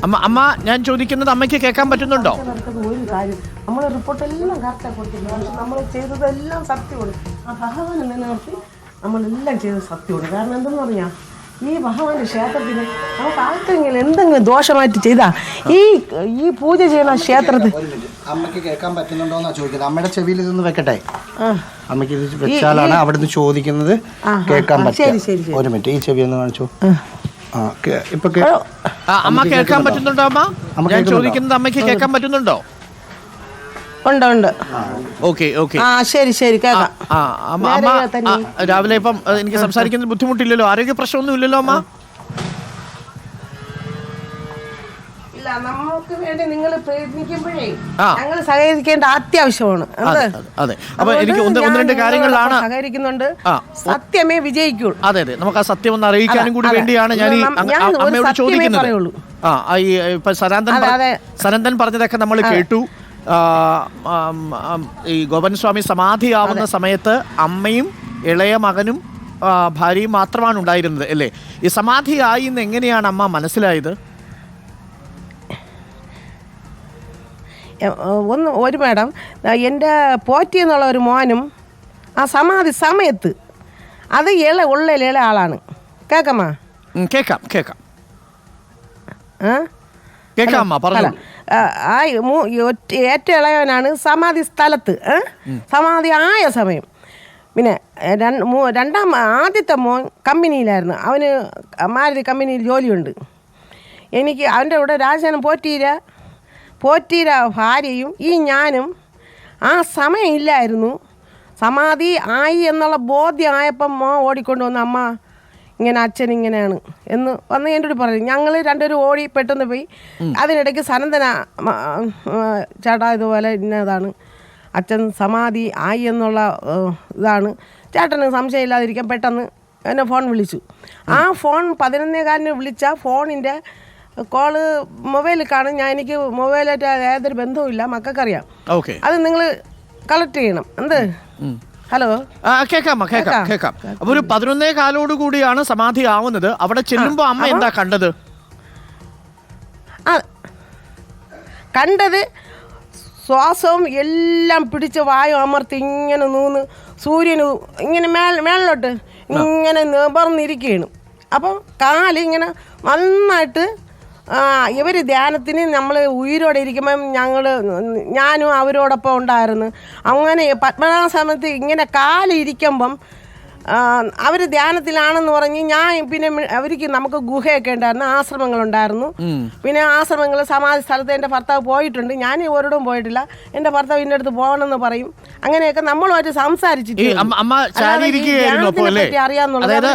അമ്മ ഞാൻ ചോദിക്കുന്നത് അമ്മയ്ക്ക് കേൾക്കാൻ പറ്റുന്നുണ്ടോ? ഒരു കാര്യം നമ്മൾ റിപ്പോർട്ട് എല്ലാം കറക്റ്റായി കൊടുത്തിട്ടുണ്ട്. പക്ഷെ നമ്മൾ ചെയ്തതെല്ലാം സത്യമാണ്. ആ ഭഗവാനെ നിലനിർത്തി നമ്മളെല്ലാം ചെയ്തത് സത്യമാണ്. കാരണം എന്തെന്ന് പറഞ്ഞാൽ ഈ ഭഗവാന്റെ ക്ഷേത്രത്തിന് നമുക്ക് ആർക്കെങ്കിലും എന്തെങ്കിലും ദോഷമായിട്ട് ചെയ്താ ഈ പൂജ ചെയ്യുന്ന ക്ഷേത്രത്തിൽ അമ്മയ്ക്ക് കേൾക്കാൻ പറ്റുന്നുണ്ടോന്നാ ചോദിക്കുന്നത്. അമ്മയുടെ ചെവിയിൽ ഇതൊന്ന് വെക്കട്ടെ. അമ്മയ്ക്ക് ഇത് വെച്ചാലാണ് അവിടുന്ന് ചോദിക്കുന്നത് കേൾക്കാൻ പറ്റും. ഒരു മിനിറ്റ്, ഈ ചെവി ഒന്ന് കാണിച്ചു. അമ്മ കേൾക്കാൻ പറ്റുന്നുണ്ടോ? അമ്മ ഞാൻ ചോദിക്കുന്നത് അമ്മയ്ക്ക് കേൾക്കാൻ പറ്റുന്നുണ്ടോ? ഉണ്ട്. ഓക്കെ. ശരി കേൾക്കാം. രാവിലെ ഇപ്പം എനിക്ക് സംസാരിക്കുന്നത് ബുദ്ധിമുട്ടില്ലല്ലോ? ആരോഗ്യ പ്രശ്നമൊന്നും ഇല്ലല്ലോ അമ്മ? ഇല്ല, നമുക്ക് വേണ്ടി നിങ്ങൾ പ്രയത്നിക്കുമ്പോഴേ ഞങ്ങൾ സഹകരിക്കേണ്ട അത്യാവശ്യമാണ്. അതെ. അപ്പൊ എനിക്ക് ഒന്ന് രണ്ട് കാര്യങ്ങളിലാണ് സഹകരിക്കുന്നുണ്ട്. സത്യമേ വിജയിക്കുള്ളൂ. അതെ. നമുക്ക് ആ സത്യം ഒന്ന് അറിയിക്കാനും കൂടി വേണ്ടിയാണ് ഞാൻ അമ്മയോട് ചോദിക്കുന്നത്. ഇപ്പൊ സനന്ദൻ പറഞ്ഞതൊക്കെ നമ്മൾ കേട്ടു. ഈ ഗോപൻ സ്വാമി സമാധിയാവുന്ന സമയത്ത് അമ്മയും ഇളയ മകനും ഭാര്യയും മാത്രമാണ് ഉണ്ടായിരുന്നത് അല്ലേ? ഈ സമാധിയായി എന്ന് എങ്ങനെയാണ് അമ്മ മനസ്സിലായത്? ഒരു മാഡം, എൻ്റെ പോറ്റി എന്നുള്ള ഒരു മോനും ആ സമാധി സമയത്ത് അത് ഉള്ളിൽ ആളാണ്. കേൾക്കാമോ? കേൾക്കാം. ഏറ്റവും ഇളയവനാണ് സമാധി സ്ഥലത്ത് സമാധി ആയ സമയം. പിന്നെ ആദ്യത്തെ മോൻ കമ്പനിയിലായിരുന്നു. അവന് മാരുതി കമ്പനിയിൽ ജോലിയുണ്ട്. എനിക്ക് അവൻ്റെ കൂടെ രാജാനും പോറ്റീര ഭാര്യയും ഞാനും ആ സമയം ഇല്ലായിരുന്നു. സമാധി ആയി എന്നുള്ള ബോധ്യമായപ്പം ഓടിക്കൊണ്ട് വന്ന് അമ്മ ഇങ്ങനെ അച്ഛൻ ഇങ്ങനെയാണ് എന്ന് വന്ന് എൻ്റെ കൂടെ പറയും. ഞങ്ങൾ രണ്ടുപേരും ഓടി പെട്ടെന്ന് പോയി. അതിനിടയ്ക്ക് സനന്ദന ചേട്ടാ ഇതുപോലെ ഇന്നതാണ് അച്ഛൻ സമാധി ആയി എന്നുള്ള ഇതാണ്. ചേട്ടന് സംശയമില്ലാതിരിക്കാൻ പെട്ടെന്ന് എന്നെ ഫോൺ വിളിച്ചു. ആ ഫോൺ 11:15 വിളിച്ച ഫോണിൻ്റെ കോള് മൊബൈലിൽ കാണും. എനിക്ക് മൊബൈലായിട്ട് യാതൊരു ബന്ധവുമില്ല, മക്കൾക്കറിയാം. അത് നിങ്ങൾ കളക്ട് ചെയ്യണം. ഹലോ, കേൾക്കാം. അപ്പൊ ഒരു 11:15 കൂടിയാണ് സമാധി ആവുന്നത്. അവിടെ ചെല്ലുമ്പോ അമ്മ എന്താ കണ്ടത്? കണ്ടത് ശ്വാസവും എല്ലാം പിടിച്ച് വായു അമർത്തി ഇങ്ങനെ നൂന്ന് സൂര്യന് ഇങ്ങനെ മേളിലോട്ട് ഇങ്ങനെ നിവർന്നിരിക്കുകയാണ്. അപ്പം കാലിങ്ങനെ നന്നായിട്ട് ഇവർ ധ്യാനത്തിന് നമ്മൾ ഉയിരോടെ ഇരിക്കുമ്പം ഞാനും അവരോടൊപ്പം ഉണ്ടായിരുന്നു. അങ്ങനെ പത്മനാഭ സമയത്ത് ഇങ്ങനെ കാലിരിക്കുമ്പം അവർ ധ്യാനത്തിലാണെന്ന് പറഞ്ഞ് ഞാൻ പിന്നെ അവർക്ക് നമുക്ക് ഗുഹയൊക്കെ ഉണ്ടായിരുന്നു, ആശ്രമങ്ങളുണ്ടായിരുന്നു. പിന്നെ ആശ്രമങ്ങൾ സമാധി സ്ഥലത്ത് എൻ്റെ ഭർത്താവ് പോയിട്ടുണ്ട്. ഞാൻ ഒരിടവും പോയിട്ടില്ല. എൻ്റെ ഭർത്താവ് എൻ്റെ അടുത്ത് പോകണമെന്ന് പറയും. അങ്ങനെയൊക്കെ നമ്മളുമായിട്ട് സംസാരിച്ചിട്ട് അറിയാമെന്നുള്ളത്